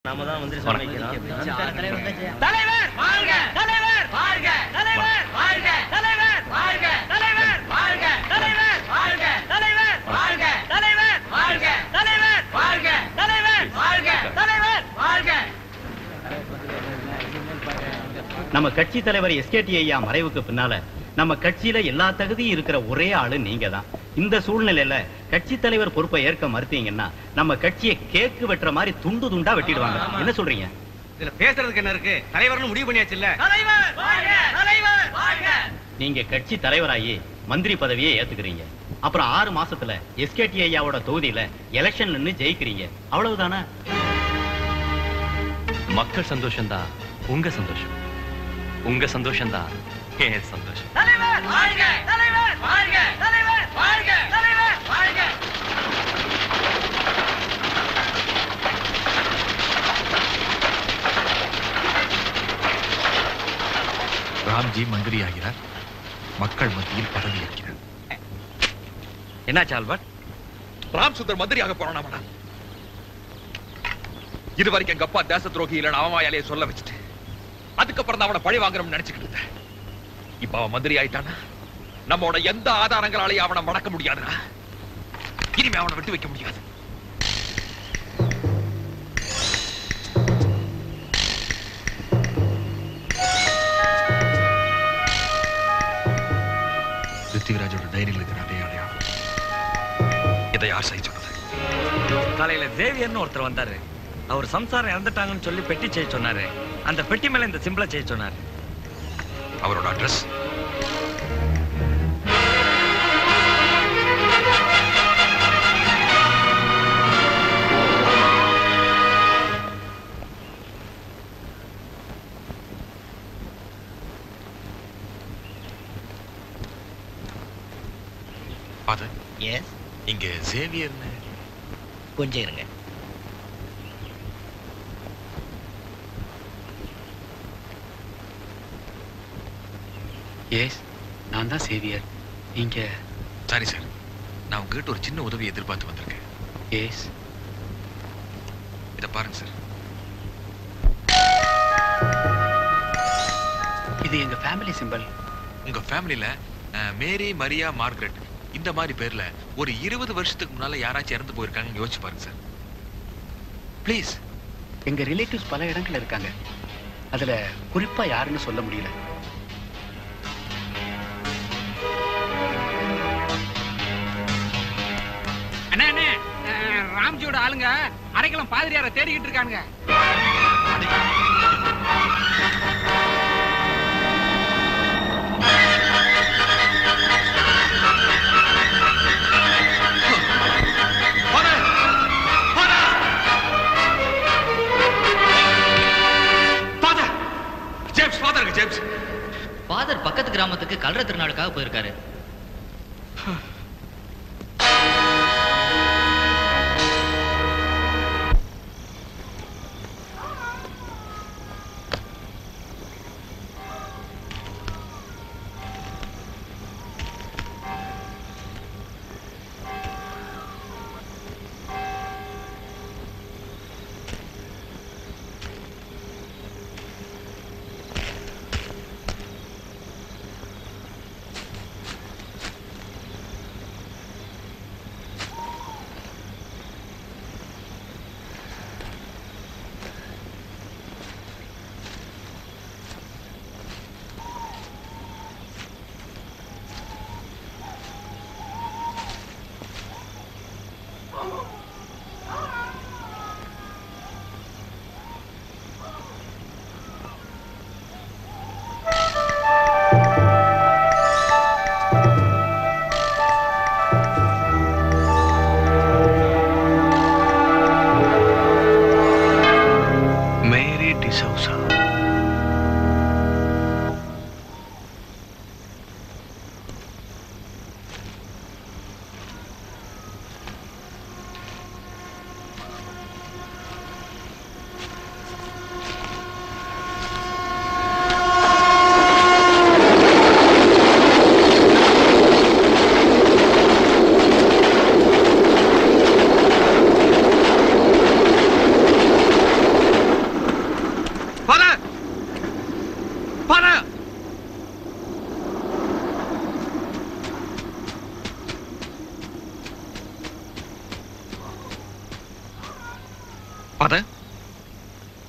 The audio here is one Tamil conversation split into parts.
நாம தான் வந்து சமைக்கிறோம். தலைவர் வாழ்க! தலைவர் வாழ்க! தலைவர் வாழ்க! தலைவர் வாழ்க! தலைவர் வாழ்க! தலைவர் வாழ்க! தலைவர் வாழ்க! தலைவர் வாழ்க! தலைவர் வாழ்க! தலைவர் வாழ்க! தலைவர் வாழ்க! நம்ம கட்சி தலைவர் எஸ்கேடி ஐயா மறைவுக்கு பின்னால நம்ம கட்சியில எல்லா தகுதியும் இருக்கிற ஒரே ஆளு நீங்க தான். இந்த சூழ்நிலையில கட்சி தலைவர் பொறுப்பை ஏற்க மறுத்தீங்கன்னா நம்ம கட்சியை கேக்கு வெட்டுற மாதிரி துண்டு துண்டா வெட்டிடுவாங்க. என்ன சொல்றீங்க? இதுல பேசுறதுக்கு என்ன இருக்கு? தலைவர்னு முடிவு பண்ணியாச்சு இல்ல? தலைவர் வாழ்க! தலைவர் வாழ்க! நீங்க கட்சி தலைவராகி மந்திரி பதவியை ஏத்துக்கிறீங்க. அப்புறம் 6 மாசத்துல எஸ்கேடி ஐயாவோட தொகுதியில எலெக்ஷன் நின்னு ஜெயிக்கிறீங்க. அவ்வளவுதானே? மக்கள் சந்தோஷம் தான் உங்க சந்தோஷம், உங்க சந்தோஷம் தான் என் சந்தோஷம். தலைவர் வாழ்க! தலைவர் வாழ்க! தலைவர் வாழ்க! தலைவர் வாழ்க! ராம்ஜி மந்திரி ஆகிறார், மக்கள் மத்தியில் பதவி ஏற்கிறார். என்னாச்சு ஆல்பர்ட்? ராம் சுந்தர் மந்திரியாக போறானா? இதுவரைக்கும் எங்க அப்பா தேச துரோகி இல்ல அவமாயாலே சொல்ல வச்சுட்டு அதுக்கப்புறம் அவனை பழி வாங்கணும்னு நினைச்சுக்கிட்டு இருந்தேன். இப்ப அவன் மந்திரி ஆயிட்டானா நம்மோட எந்த ஆதாரங்களாலையும் அவனை மடக்க முடியாதுடா. இனிமே அவனை விட்டு வைக்க முடியாது. பிருத்திவிராஜோட டைரியில் இருக்கிற அதே அடையாளம். இதை யார் செய்ய சொன்னது? காலையில தேவியர்னு ஒருத்தர் வந்தாரு. அவர் சம்சாரம் இறந்துட்டாங்கன்னு சொல்லி பெட்டி செய்ய சொன்னாரு. அந்த பெட்டி மேல இந்த சிம்பிளை செய்ய சொன்னாரு. அவரோட அட்ரஸ்? எஸ், இங்க சேவியர்னு கொஞ்சம் இருங்க. எஸ், நான் தான் சேவியர். நீங்க? சாரி சார், நான் உங்ககிட்ட ஒரு சின்ன உதவி எதிர்பார்த்து வந்திருக்கேன். எஸ். இத பாருங்க சார். இது எங்க ஃபேமிலி சிம்பல். உங்க ஃபேமிலில மேரி, மரியா, மார்கரெட் இந்த மாதிரி பேர்ல ஒரு 20 வருஷத்துக்கு முன்னால யாராச்சும் இறந்து போயிருக்காங்கன்னு யோசிச்சு பாருங்க சார். ப்ளீஸ். எங்க ரிலேட்டிவ்ஸ் பல இடங்கள்ல இருக்காங்க. அதுல குறிப்பா யாருன்னு சொல்ல முடியல. ராம்ஜியோட ஆளுங்க அரைக்கலம் பாதிரியார தேடிக்கிட்டு இருக்காங்க. ஃபாதர் பக்கத்து கிராமத்துக்கு கல்ற திருநாளுக்காக போயிருக்காரு.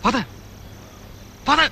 Father! Father!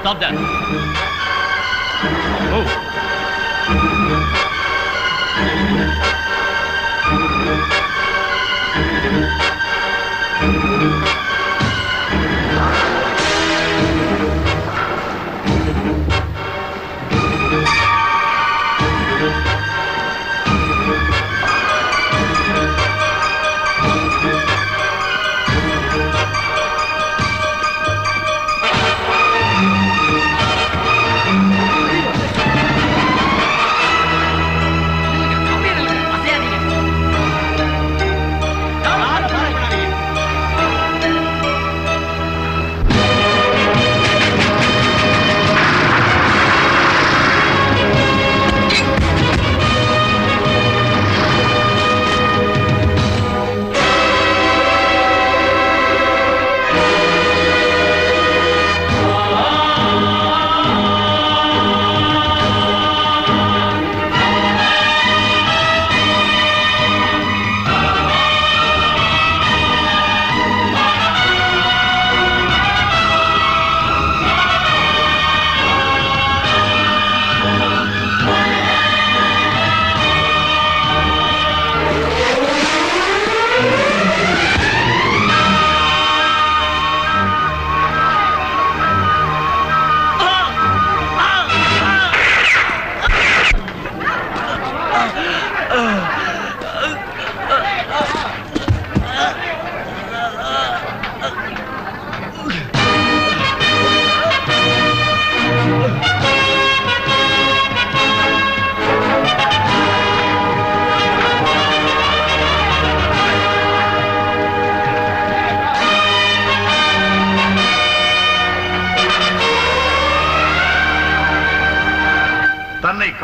Stop that. Move.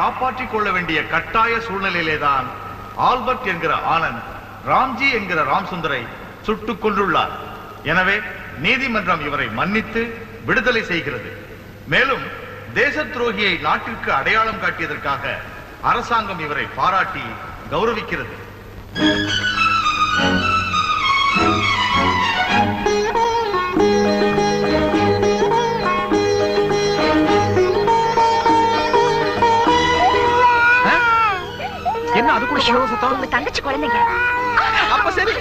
காப்பாற்றிக் கொள்ள வேண்டிய கட்டாய சூழ்நிலையிலேதான் ஆல்பர்ட் என்கிற ஆனந்த் ராம்ஜி என்கிற ராம்சுந்தரை சுட்டுக் கொன்றுள்ளார். எனவே நீதிமன்றம் இவரை மன்னித்து விடுதலை செய்கிறது. மேலும் தேச துரோகியை நாட்டிற்கு அடையாளம் காட்டியதற்காக அரசாங்கம் இவரை பாராட்டி கௌரவிக்கிறது. என்ன அதுக்குள்ள சத்தம்? உங்க தங்கச்சி குழந்தைங்க. அப்ப சரி.